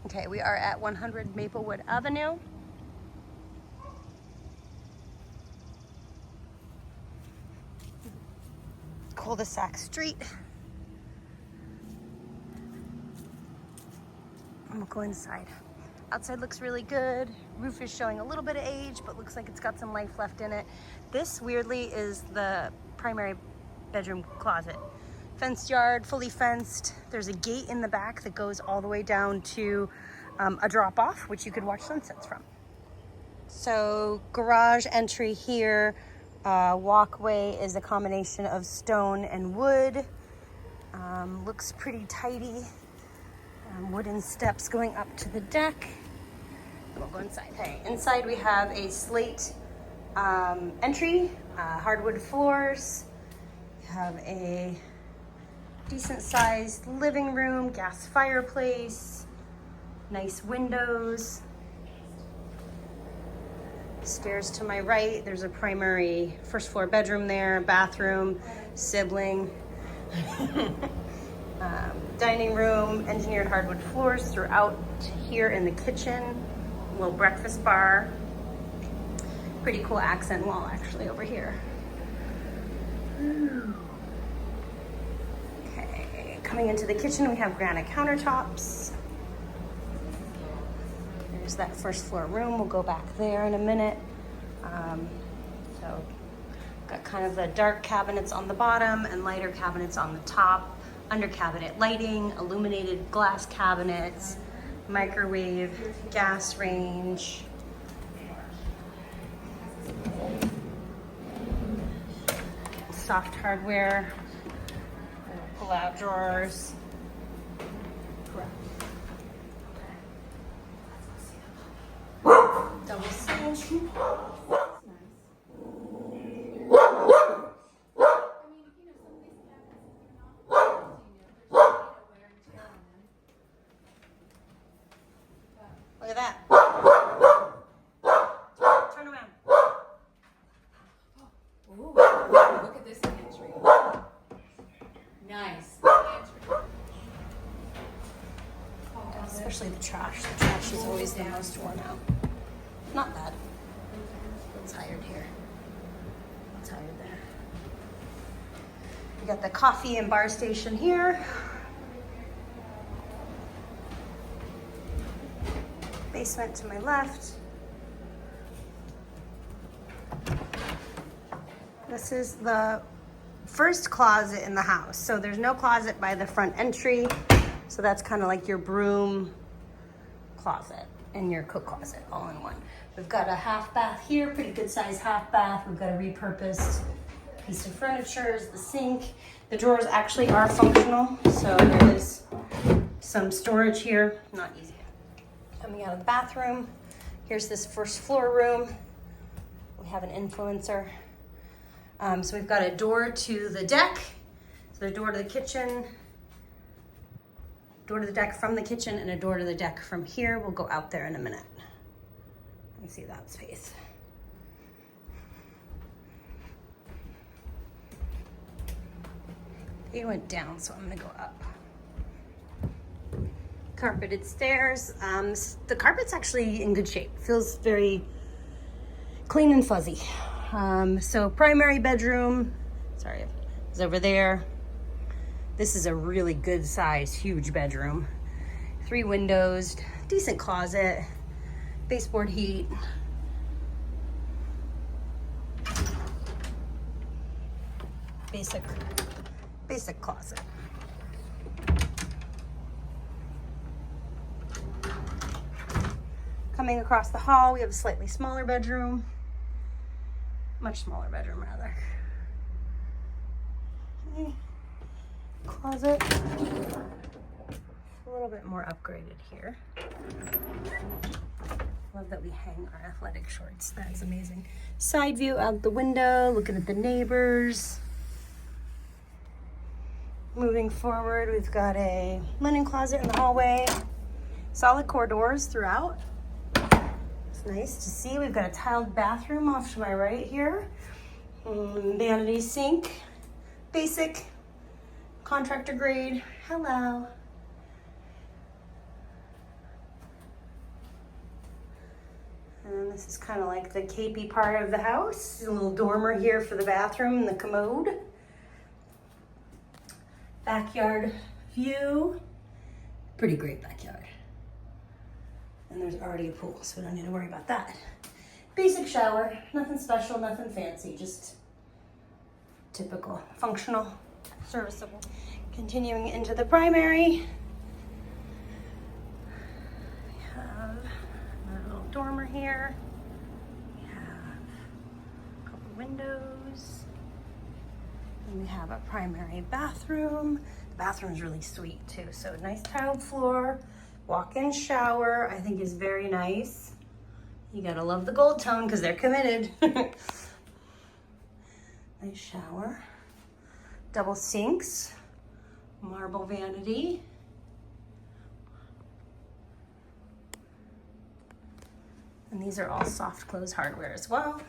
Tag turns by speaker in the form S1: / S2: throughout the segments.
S1: Okay, we are at 100 Maplewood Avenue. Cul-de-sac street. I'm gonna go inside. Outside looks really good. Roof is showing a little bit of age, but looks like it's got some life left in it. This, weirdly, is the primary bedroom closet. Fenced yard, fully fenced. There's a gate in the back that goes all the way down to a drop-off, which you could watch sunsets from. So garage entry here. Walkway is a combination of stone and wood. Looks pretty tidy. Wooden steps going up to the deck. We'll go inside. Okay, inside we have a slate entry, hardwood floors. We have a decent sized living room, gas fireplace, nice windows. Stairs to my right, there's a primary first floor bedroom there, bathroom, sibling. Dining room, engineered hardwood floors throughout here in the kitchen. A little breakfast bar. Pretty cool accent wall actually over here. Okay, coming into the kitchen we have granite countertops. There's that first floor room. We'll go back there in a minute. So got kind of the dark cabinets on the bottom and lighter cabinets on the top. Under cabinet lighting, illuminated glass cabinets, microwave, gas range. Soft hardware, pull-out drawers. Double sink. Look at that. Turn around.
S2: Ooh, look at this pantry. Nice. Pantry.
S1: Especially the trash. The trash is always the most worn out. Not bad. I'm tired here. I'm tired there. We got the coffee and bar station here. Basement to my left. This is the first closet in the house. So there's no closet by the front entry. So that's kind of like your broom closet and your cook closet all in one. We've got a half bath here, pretty good size half bath. We've got a repurposed piece of furniture, is the sink. The drawers actually are functional. So there is some storage here, not easy. Coming out of the bathroom, here's this first floor room. We have an influencer. So we've got a door to the deck, so the door to the kitchen, door to the deck from the kitchen, and a door to the deck from here. We'll go out there in a minute and see that space. It went down, so I'm gonna go up. Carpeted stairs. The carpet's actually in good shape. Feels very clean and fuzzy. So primary bedroom, sorry, is over there. This is a really good size, huge bedroom. 3 windows, decent closet, baseboard heat. Basic closet. Coming across the hall, we have a slightly smaller bedroom. Much smaller bedroom, rather. Okay. Closet. A little bit more upgraded here. Love that we hang our athletic shorts. That is amazing. Side view out the window, looking at the neighbors. Moving forward, we've got a linen closet in the hallway. Solid core doors throughout. It's nice to see. We've got a tiled bathroom off to my right here. Vanity sink. Basic. Contractor grade. Hello. This is kind of like the capey part of the house. A little dormer here for the bathroom and the commode. Backyard view. Pretty great backyard. And there's already a pool, so we don't need to worry about that. Basic shower, nothing special, nothing fancy, just typical, functional, serviceable. Continuing into the primary. We have a little dormer here. We have a couple windows. And we have a primary bathroom. The bathroom's really sweet too. So nice tiled floor, walk-in shower, I think is very nice. You gotta love the gold tone because they're committed. Nice shower. Double sinks, marble vanity. And these are all soft close hardware as well.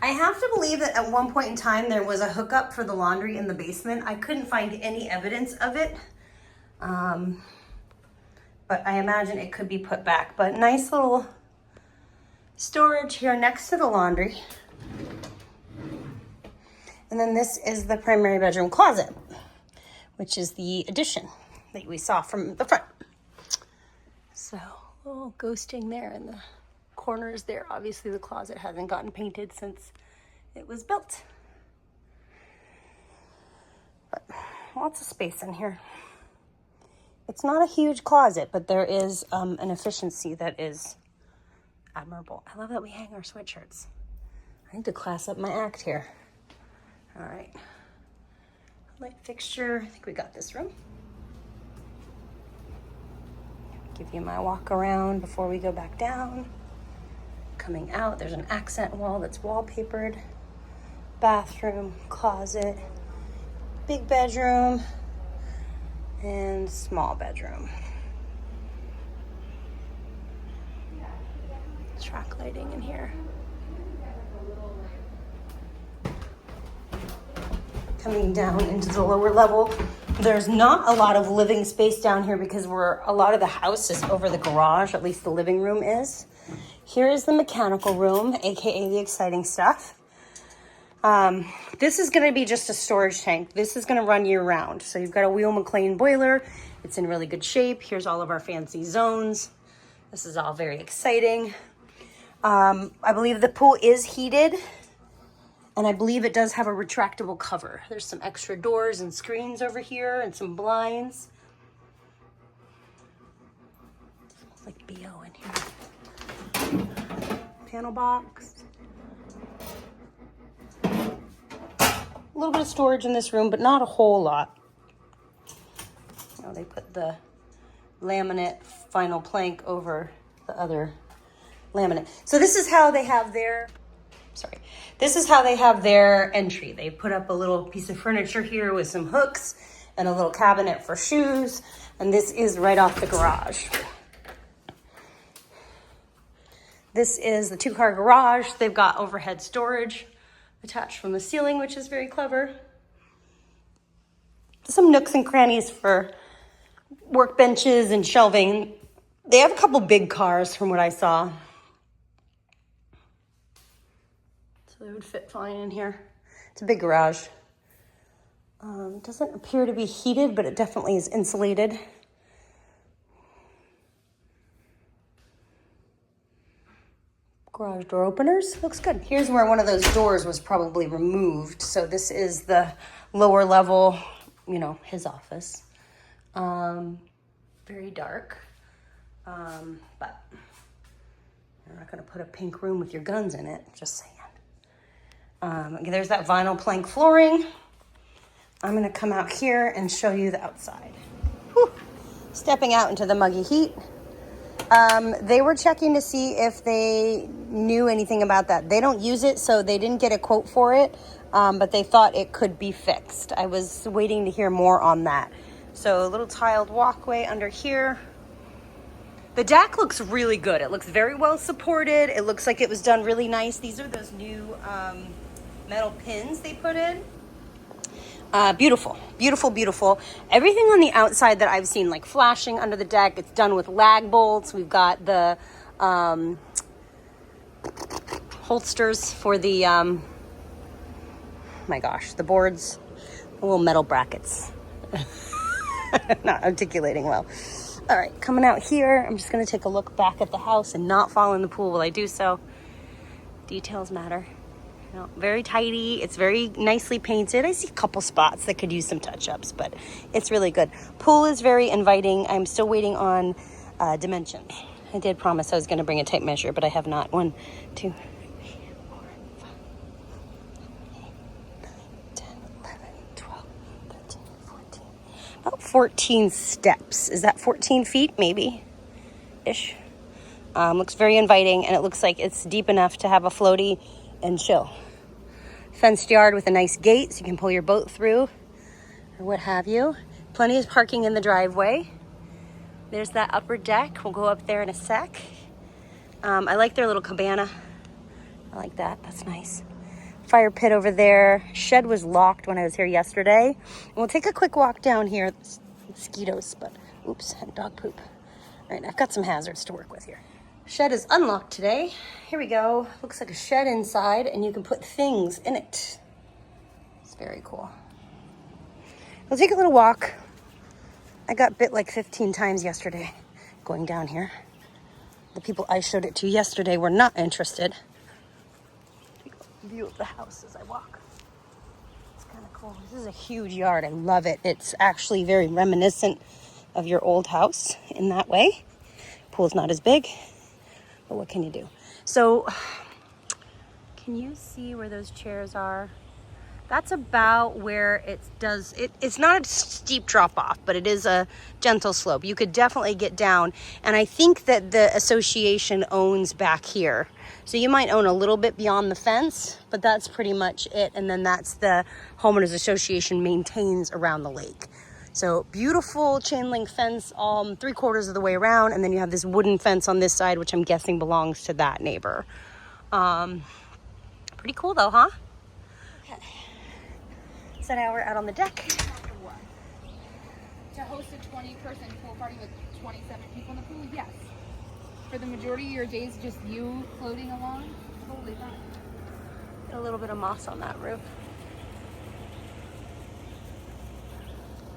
S1: I have to believe that at one point in time there was a hookup for the laundry in the basement. I couldn't find any evidence of it. But I imagine it could be put back. But nice little storage here next to the laundry. And then this is the primary bedroom closet, which is the addition that we saw from the front. So a little ghosting there in the corners there. Obviously the closet hasn't gotten painted since it was built. But lots of space in here. It's not a huge closet, but there is an efficiency that is admirable. I love that we hang our sweatshirts. I need to class up my act here. All right. Light fixture. I think we got this room. Give you my walk around before we go back down. Coming out, there's an accent wall that's wallpapered. Bathroom, closet, big bedroom, and small bedroom. Track lighting in here. Coming down into the lower level, there's not a lot of living space down here because a lot of the house is over the garage, at least the living room is. Here is the mechanical room, aka the exciting stuff. This is going to be just a storage tank. This is going to run year round. So you've got a Wheel McLean boiler. It's in really good shape. Here's all of our fancy zones. This is all very exciting. I believe the pool is heated, and I believe it does have a retractable cover. There's some extra doors and screens over here and some blinds. Smells like BO in here. Panel box. A little bit of storage in this room, but not a whole lot. Oh, they put the laminate vinyl plank over the other laminate. So this is how they have their, this is how they have their entry. They put up a little piece of furniture here with some hooks and a little cabinet for shoes. And this is right off the garage. This is the 2-car garage. They've got overhead storage attached from the ceiling, which is very clever. Some nooks and crannies for workbenches and shelving. They have a couple big cars from what I saw. So they would fit fine in here. It's a big garage. Doesn't appear to be heated, but it definitely is insulated. Garage door openers, looks good. Here's where one of those doors was probably removed. So this is the lower level, you know, his office. Very dark, but you're not gonna put a pink room with your guns in it, just saying. There's that vinyl plank flooring. I'm gonna come out here and show you the outside. Whew. Stepping out into the muggy heat. They were checking to see if they knew anything about that. They don't use it, so they didn't get a quote for it, but they thought it could be fixed. I was waiting to hear more on that. So a little tiled walkway under here. The deck looks really good. It looks very well supported. It looks like it was done really nice. These are those new metal pins they put in. Beautiful. Beautiful, beautiful. Everything on the outside that I've seen, like flashing under the deck, it's done with lag bolts. We've got the holsters for the, my gosh, the boards, the little metal brackets. Not articulating well. All right, coming out here, I'm just gonna take a look back at the house and not fall in the pool while I do so. Details matter. You know, very tidy. It's very nicely painted. I see a couple spots that could use some touch-ups, but it's really good. Pool is very inviting. I'm still waiting on dimensions. I did promise I was gonna bring a tape measure, but I have not. 1, 2, 3, 4, 5, 8, 9, 10, 11, 12, 13, 14. About 14 steps. Is that 14 feet? Maybe. Ish. Looks very inviting, and it looks like it's deep enough to have a floaty and chill. Fenced yard with a nice gate so you can pull your boat through or what have you. Plenty of parking in the driveway. There's that upper deck. We'll go up there in a sec. I like their little cabana. I like that. That's nice. Fire pit over there. Shed was locked when I was here yesterday. And we'll take a quick walk down here. Mosquitoes, but oops, and dog poop. All right, I've got some hazards to work with here. Shed is unlocked today. Here we go. Looks like a shed inside, and you can put things in it. It's very cool. We'll take a little walk. I got bit like 15 times yesterday going down here. The people I showed it to yesterday were not interested. View of the house as I walk. It's kind of cool. This is a huge yard. I love it. It's actually very reminiscent of your old house in that way. Pool's not as big. But what can you do? So, can you see where those chairs are? That's about where it does, it's not a steep drop off, but it is a gentle slope. You could definitely get down. And I think that the association owns back here. So you might own a little bit beyond the fence, but that's pretty much it. And then that's the homeowners association maintains around the lake. So beautiful chain link fence 3/4 of the way around, and then you have this wooden fence on this side, which I'm guessing belongs to that neighbor. Pretty cool though, huh? Okay. So now we're out on the deck.
S2: To host a 20-person pool party with 27 people in the pool, yes. For the majority of your days, just you floating along, totally fine.
S1: A little bit of moss on that roof.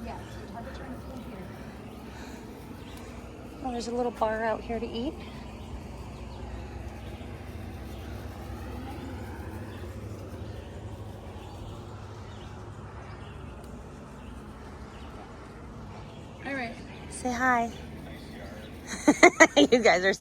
S2: Yes, your temperature in the pool here.
S1: Well, there's a little bar out here to eat.
S2: All right.
S1: Say hi. You guys are